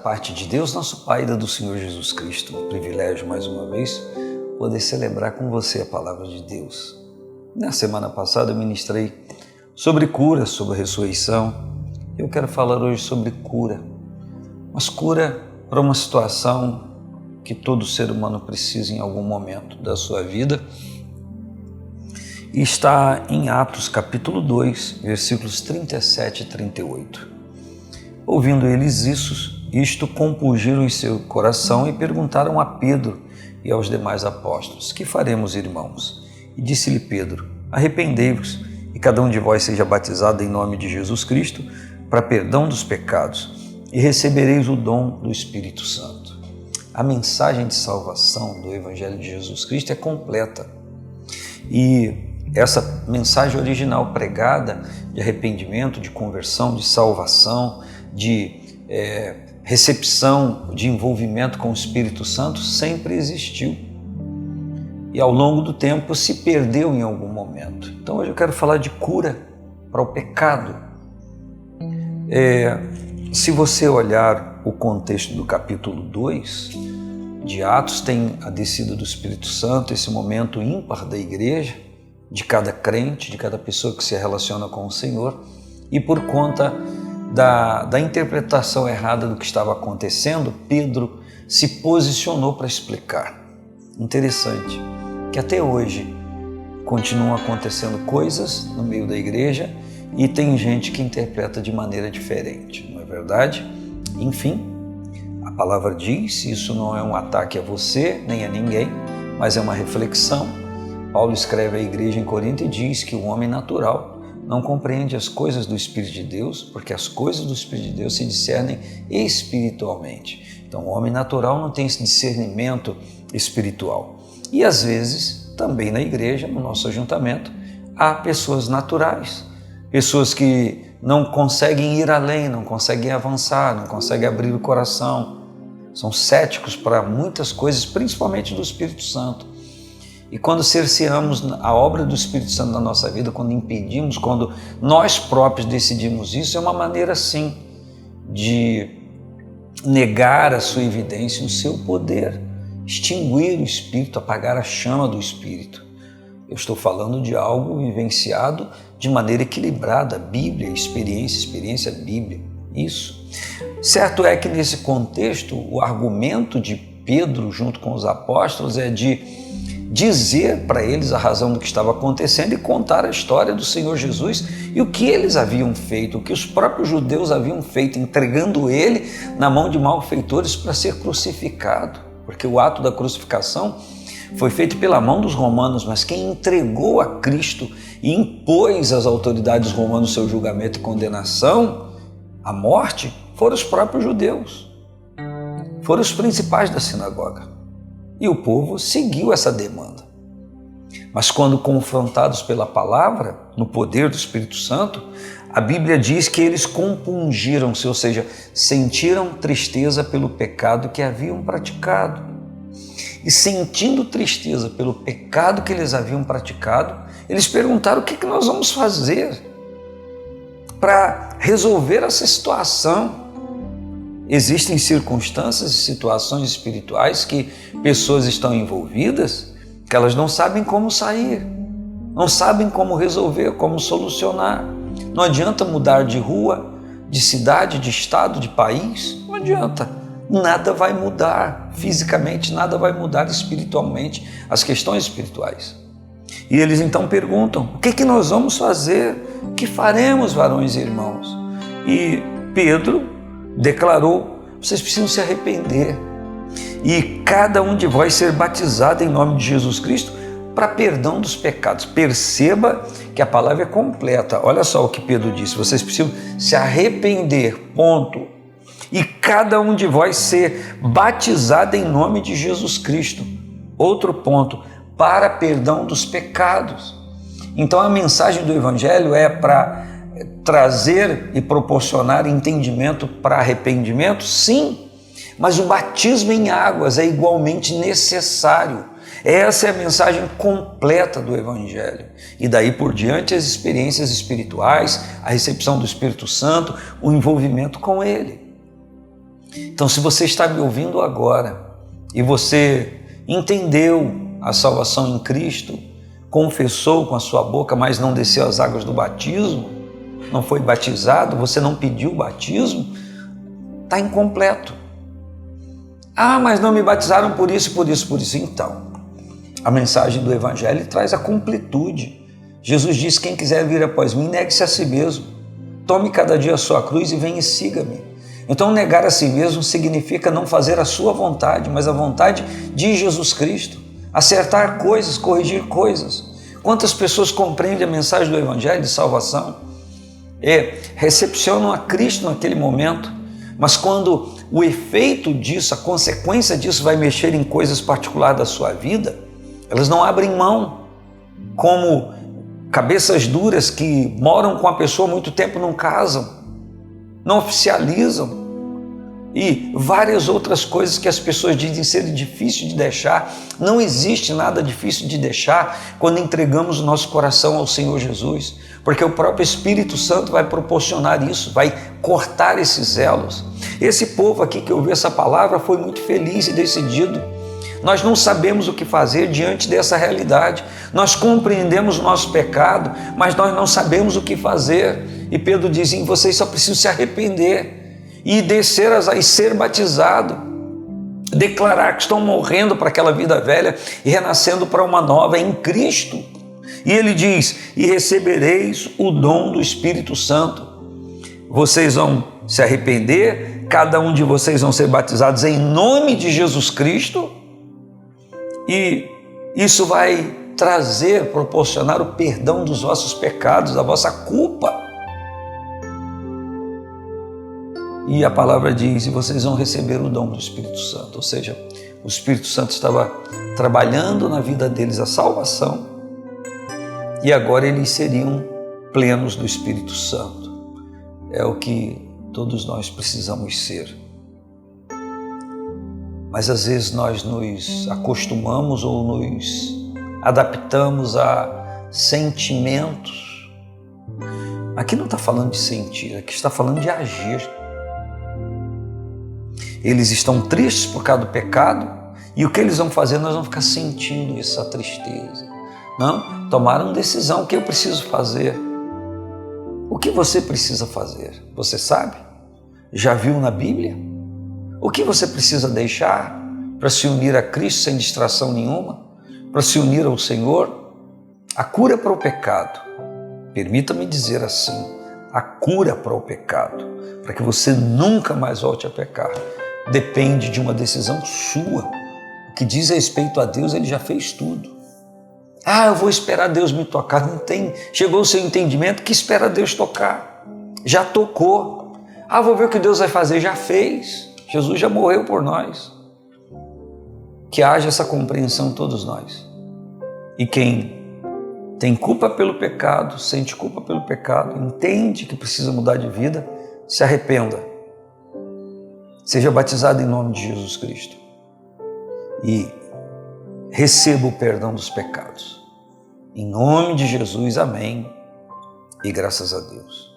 parte de Deus, nosso Pai, e da do Senhor Jesus Cristo. Um privilégio, mais uma vez, poder celebrar com você a palavra de Deus. Na semana passada eu ministrei sobre cura, sobre ressurreição. Eu quero falar hoje sobre cura, mas cura para uma situação que todo ser humano precisa em algum momento da sua vida. E está em Atos capítulo 2, versículos 37 e 38. Ouvindo eles isto compungiram em seu coração e perguntaram a Pedro e aos demais apóstolos: que faremos, irmãos? E disse-lhe Pedro: arrependei-vos e cada um de vós seja batizado em nome de Jesus Cristo para perdão dos pecados e recebereis o dom do Espírito Santo. A mensagem de salvação do Evangelho de Jesus Cristo é completa. E essa mensagem original pregada de arrependimento, de conversão, de salvação, de recepção, de envolvimento com o Espírito Santo sempre existiu. E ao longo do tempo se perdeu em algum momento. Então hoje eu quero falar de cura para o pecado. Se você olhar o contexto do capítulo 2 de Atos, tem a descida do Espírito Santo, esse momento ímpar da igreja, de cada crente, de cada pessoa que se relaciona com o Senhor, e por conta da interpretação errada do que estava acontecendo, Pedro se posicionou para explicar. Interessante que até hoje continuam acontecendo coisas no meio da igreja e tem gente que interpreta de maneira diferente, não é verdade? Enfim, a palavra diz, isso não é um ataque a você nem a ninguém, mas é uma reflexão. Paulo escreve à igreja em Corinto e diz que o homem natural não compreende as coisas do Espírito de Deus, porque as coisas do Espírito de Deus se discernem espiritualmente. Então o homem natural não tem esse discernimento espiritual. E às vezes, também na igreja, no nosso ajuntamento, há pessoas naturais, pessoas que não conseguem ir além, não conseguem avançar, não conseguem abrir o coração, são céticos para muitas coisas, principalmente do Espírito Santo. E quando cerceamos a obra do Espírito Santo na nossa vida, quando impedimos, quando nós próprios decidimos isso, é uma maneira sim de negar a sua evidência, o seu poder, extinguir o Espírito, apagar a chama do Espírito. Eu estou falando de algo vivenciado de maneira equilibrada, Bíblia, experiência, Bíblia, isso. Certo é que nesse contexto, o argumento de Pedro junto com os apóstolos é de dizer para eles a razão do que estava acontecendo e contar a história do Senhor Jesus e o que eles haviam feito, o que os próprios judeus haviam feito, entregando ele na mão de malfeitores para ser crucificado, porque o ato da crucificação foi feito pela mão dos romanos, mas quem entregou a Cristo e impôs às autoridades romanas seu julgamento e condenação, a morte, foram os próprios judeus, foram os principais da sinagoga. E o povo seguiu essa demanda. Mas quando confrontados pela palavra, no poder do Espírito Santo, a Bíblia diz que eles compungiram-se, ou seja, sentiram tristeza pelo pecado que haviam praticado. E sentindo tristeza pelo pecado que eles haviam praticado, eles perguntaram: o que nós vamos fazer para resolver essa situação? Existem circunstâncias e situações espirituais que pessoas estão envolvidas que elas não sabem como sair, não sabem como resolver, como solucionar. Não adianta mudar de rua, de cidade, de estado, de país, não adianta. Nada vai mudar fisicamente, nada vai mudar espiritualmente, as questões espirituais. E eles então perguntam: o que nós vamos fazer? O que faremos, varões e irmãos? E Pedro declarou: vocês precisam se arrepender e cada um de vós ser batizado em nome de Jesus Cristo para perdão dos pecados. Perceba que a palavra é completa. Olha só o que Pedro disse: vocês precisam se arrepender, ponto. E cada um de vós ser batizado em nome de Jesus Cristo. Outro ponto, para perdão dos pecados. Então a mensagem do Evangelho é para trazer e proporcionar entendimento para arrependimento? Sim, mas o batismo em águas é igualmente necessário. Essa é a mensagem completa do Evangelho. E daí por diante as experiências espirituais, a recepção do Espírito Santo, o envolvimento com Ele. Então, se você está me ouvindo agora e você entendeu a salvação em Cristo, confessou com a sua boca, mas não desceu as águas do batismo, não foi batizado, você não pediu o batismo, está incompleto. Ah, mas não me batizaram por isso, por isso, por isso. Então, a mensagem do Evangelho traz a completude. Jesus diz: quem quiser vir após mim, negue-se a si mesmo. Tome cada dia a sua cruz e venha e siga-me. Então, negar a si mesmo significa não fazer a sua vontade, mas a vontade de Jesus Cristo. Acertar coisas, corrigir coisas. Quantas pessoas compreendem a mensagem do Evangelho de salvação? Recepcionam a Cristo naquele momento, mas quando o efeito disso, a consequência disso vai mexer em coisas particulares da sua vida, elas não abrem mão, como cabeças duras que moram com a pessoa há muito tempo, não casam, não oficializam, e várias outras coisas que as pessoas dizem ser difícil de deixar. Não existe nada difícil de deixar quando entregamos o nosso coração ao Senhor Jesus, porque o próprio Espírito Santo vai proporcionar isso, vai cortar esses elos. Esse povo aqui que ouviu essa palavra foi muito feliz e decidido. Nós não sabemos o que fazer diante dessa realidade. Nós compreendemos o nosso pecado, mas nós não sabemos o que fazer. E Pedro diz: vocês só precisam se arrepender e descer e ser batizado, declarar que estão morrendo para aquela vida velha e renascendo para uma nova em Cristo. E ele diz: e recebereis o dom do Espírito Santo. Vocês vão se arrepender, cada um de vocês vão ser batizados em nome de Jesus Cristo, e isso vai proporcionar o perdão dos vossos pecados, da vossa culpa. E a palavra diz: e vocês vão receber o dom do Espírito Santo. Ou seja, o Espírito Santo estava trabalhando na vida deles a salvação, e agora eles seriam plenos do Espírito Santo. É o que todos nós precisamos ser. Mas às vezes nós nos acostumamos ou nos adaptamos a sentimentos. Aqui não está falando de sentir, aqui está falando de agir. Eles estão tristes por causa do pecado, e o que eles vão fazer? Nós vamos ficar sentindo essa tristeza. Não, tomaram decisão. O que eu preciso fazer? O que você precisa fazer? Você sabe? Já viu na Bíblia? O que você precisa deixar para se unir a Cristo sem distração nenhuma? Para se unir ao Senhor? A cura para o pecado, permita-me dizer assim, a cura para o pecado, para que você nunca mais volte a pecar, depende de uma decisão sua. O que diz respeito a Deus, Ele já fez tudo. Ah, eu vou esperar Deus me tocar. Não tem. Chegou o seu entendimento que espera Deus tocar. Já tocou. Ah, vou ver o que Deus vai fazer. Já fez. Jesus já morreu por nós. Que haja essa compreensão em todos nós. E quem tem culpa pelo pecado, sente culpa pelo pecado, entende que precisa mudar de vida, se arrependa. Seja batizado em nome de Jesus Cristo e receba o perdão dos pecados. Em nome de Jesus, amém. E graças a Deus.